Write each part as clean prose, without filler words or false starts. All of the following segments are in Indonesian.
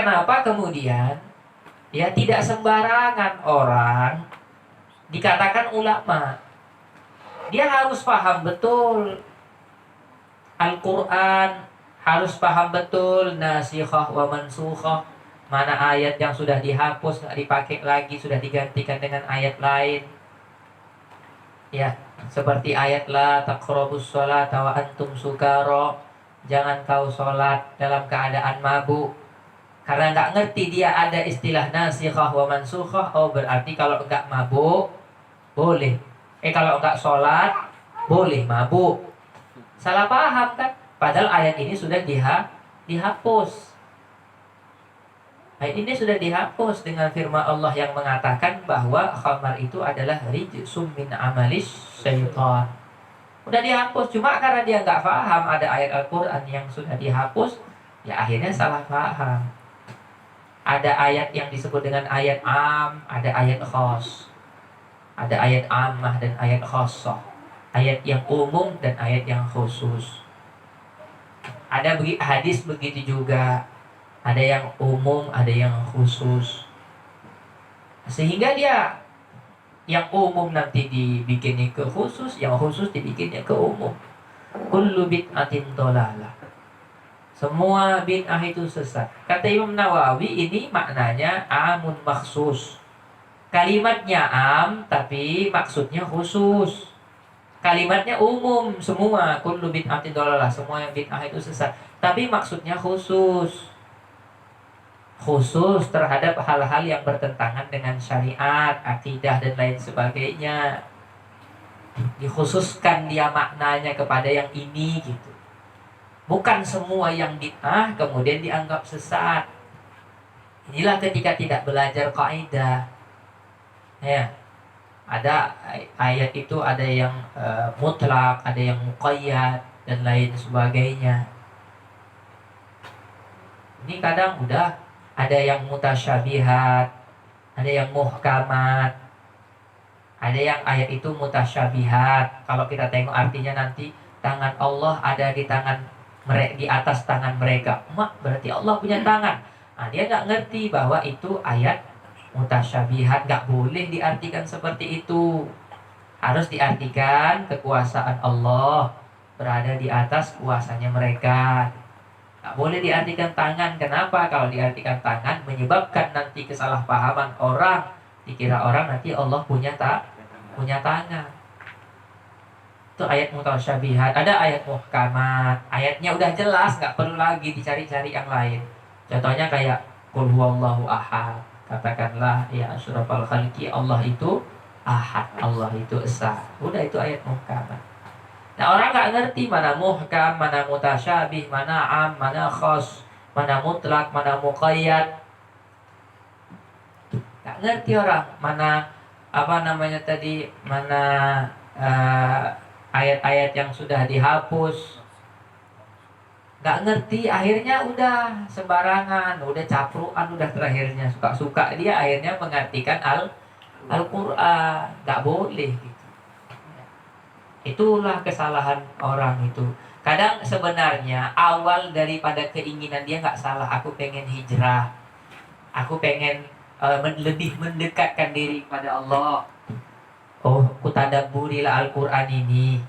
kenapa kemudian ya tidak sembarangan orang dikatakan ulama. Dia harus paham betul Al-Quran, harus paham betul nasikhah wa mansukhah, mana ayat yang sudah dihapus nggak dipakai lagi, sudah digantikan dengan ayat lain. Ya, seperti ayat la taqrabus sholata wa antum sukara, jangan kau sholat dalam keadaan mabuk. Karena nggak ngerti dia ada istilah nasikhah wa mansukhah. Oh, berarti kalau nggak mabuk boleh. Kalau nggak sholat boleh mabuk. Salah paham kan? Padahal ayat ini sudah dihapus. Ayat ini sudah dihapus dengan firman Allah yang mengatakan bahwa khamar itu adalah rijsum min amalis syaitan. Udah dihapus, cuma karena dia nggak paham ada ayat Al-Quran yang sudah dihapus, ya akhirnya salah paham. Ada ayat yang disebut dengan ayat am, ada ayat khos. Ada ayat ammah dan ayat khosoh. Ayat yang umum dan ayat yang khusus. Ada hadis begitu juga. Ada yang umum, ada yang khusus. Sehingga dia yang umum nanti dibikinnya ke khusus, yang khusus dibikinnya ke umum. Kullu bid'atin dhalalah. Semua bid'ah itu sesat. Kata Imam Nawawi, ini maknanya amun maksus. Kalimatnya am, tapi maksudnya khusus. Kalimatnya umum semua, kullu bid'atin dhalalah, semua yang bid'ah itu sesat. Tapi maksudnya khusus. Khusus terhadap hal-hal yang bertentangan dengan syariat, akidah dan lain sebagainya. Dikhususkan dia maknanya kepada yang ini gitu. Bukan semua yang bid'ah kemudian dianggap sesat. Inilah ketika tidak belajar kaidah. Ya. Ada ayat itu ada yang mutlak, ada yang muqayyad dan lain sebagainya. Ini kadang udah ada yang mutasyabihat, ada yang muhkamat, ada yang ayat itu mutasyabihat. Kalau kita tengok artinya nanti tangan Allah ada di atas tangan mereka. Berarti Allah punya tangan. Nah, dia nggak ngerti bahwa itu ayat mutasyabihat, nggak boleh diartikan seperti itu. Harus diartikan kekuasaan Allah berada di atas kuasanya mereka. Nggak boleh diartikan tangan. Kenapa? Kalau diartikan tangan menyebabkan nanti kesalahpahaman orang. Dikira orang nanti Allah punya tangan. Itu ayat mutasyabihat. Ada ayat muhkamat. Ayatnya udah jelas, nggak perlu lagi dicari-cari yang lain. Contohnya kayak qul huwallahu ahad. Katakanlah ya asyrafal khalqi, Allah itu ahad, Allah itu esa. Udah, itu ayat muhkamat. Nah, orang nggak ngerti mana muhkam, mana mutasyabih, mana am, mana khos, mana mutlak, mana muqayyad. Nggak ngerti orang mana mana ayat-ayat yang sudah dihapus. Nggak ngerti, akhirnya udah sembarangan, udah capruan, udah terakhirnya suka-suka dia akhirnya mengartikan Al-Quran. Nggak boleh gitu. Itulah kesalahan orang itu. Kadang sebenarnya awal daripada keinginan dia nggak salah. Aku pengen hijrah, aku pengen lebih mendekatkan diri kepada Allah. Oh, aku tadabburilah Al-Quran ini.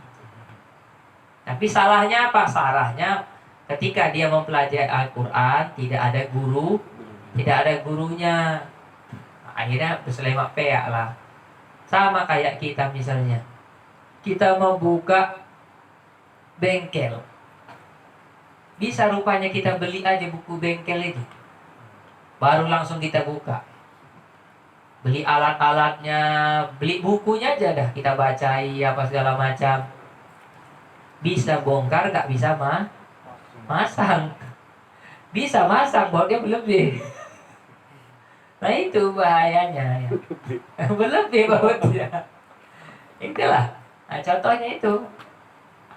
Tapi salahnya apa? Salahnya ketika dia mempelajari Al-Quran, tidak ada gurunya. Akhirnya berselemak peak lah. Sama kayak kita misalnya. Kita mau buka bengkel. Bisa rupanya kita beli aja buku bengkel itu. Baru langsung kita buka. Beli alat-alatnya, beli bukunya aja dah. Kita bacai apa segala macam. Bisa bongkar, gak bisa masang. Bisa masang, bautnya berlebih. Nah itu bahayanya ya. Berlebih bautnya. Itulah. Nah, contohnya itu.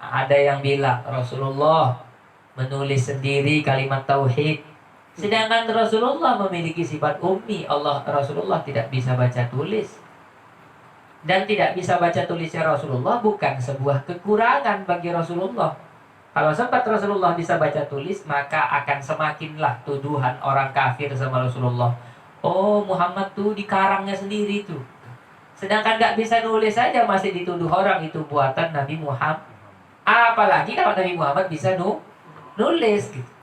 Ada yang bilang Rasulullah menulis sendiri kalimat tauhid. Sedangkan Rasulullah memiliki sifat ummi. Rasulullah tidak bisa baca tulis. Dan tidak bisa baca tulisnya Rasulullah bukan sebuah kekurangan bagi Rasulullah. Kalau sempat Rasulullah bisa baca tulis, maka akan semakinlah tuduhan orang kafir sama Rasulullah. Oh, Muhammad tuh dikarangnya sendiri tuh. Sedangkan nggak bisa nulis saja masih dituduh orang itu buatan Nabi Muhammad. Apalagi kalau Nabi Muhammad bisa nulis gitu.